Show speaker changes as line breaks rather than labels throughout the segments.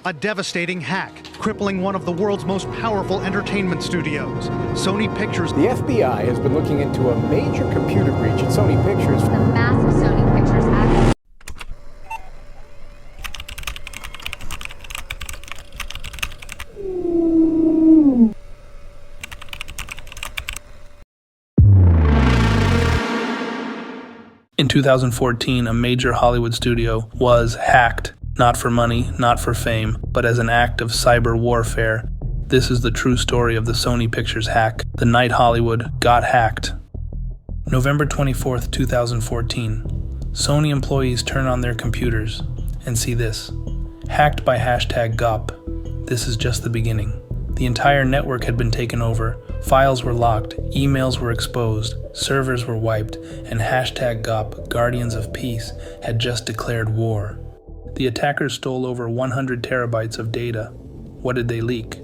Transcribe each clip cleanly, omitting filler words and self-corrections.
A devastating hack, crippling one of the world's most powerful entertainment studios. Sony Pictures.
The FBI has been looking into a major computer breach at Sony Pictures.
The massive Sony Pictures Hack.
In 2014, a major Hollywood studio was hacked, not for money, not for fame, but as an act of cyber warfare. This is the true story of the Sony Pictures hack. The night Hollywood got hacked. November 24th, 2014. Sony employees turn on their computers and see this. Hacked by #GOP. This is just the beginning. The entire network had been taken over. Files were locked, emails were exposed, servers were wiped, and #GOP, Guardians of Peace, had just declared war. The attackers stole over 100 terabytes of data. What did they leak?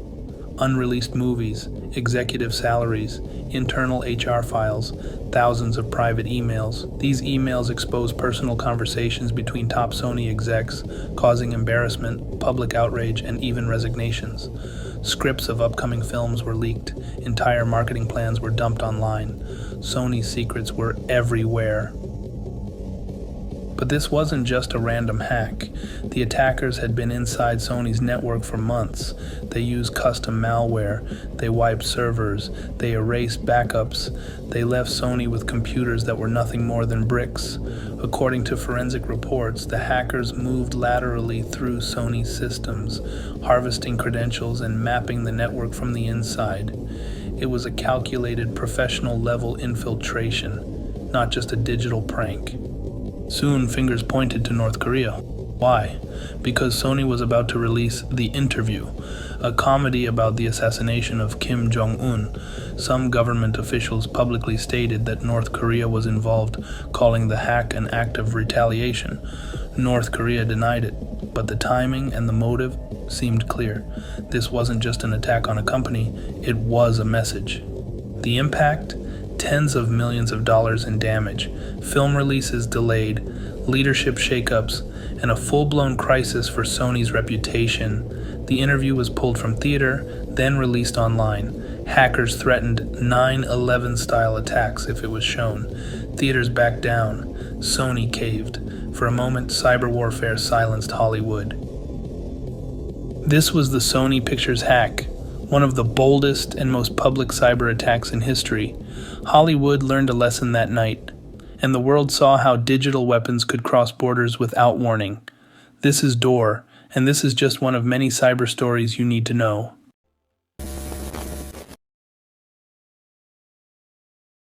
Unreleased movies, executive salaries, internal HR files, thousands of private emails. These emails expose personal conversations between top Sony execs, causing embarrassment, public outrage, and even resignations. Scripts of upcoming films were leaked. Entire marketing plans were dumped online. Sony's secrets were everywhere. But this wasn't just a random hack. The attackers had been inside Sony's network for months. They used custom malware, they wiped servers, they erased backups, they left Sony with computers that were nothing more than bricks. According to forensic reports, the hackers moved laterally through Sony's systems, harvesting credentials and mapping the network from the inside. It was a calculated professional-level infiltration, not just a digital prank. Soon, fingers pointed to North Korea. Why? Because Sony was about to release The Interview, a comedy about the assassination of Kim Jong-un. Some government officials publicly stated that North Korea was involved, calling the hack an act of retaliation. North Korea denied it, but the timing and the motive seemed clear. This wasn't just an attack on a company, it was a message. The impact? Tens of millions of dollars in damage, film releases delayed, leadership shakeups, and a full-blown crisis for Sony's reputation. The Interview was pulled from theater, then released online. Hackers threatened 9/11-style attacks if it was shown. Theaters backed down. Sony caved. For a moment, cyber warfare silenced Hollywood. This was the Sony Pictures hack, one of the boldest and most public cyber attacks in history. Hollywood learned a lesson that night, and the world saw how digital weapons could cross borders without warning. This is Door, and this is just one of many cyber stories you need to know.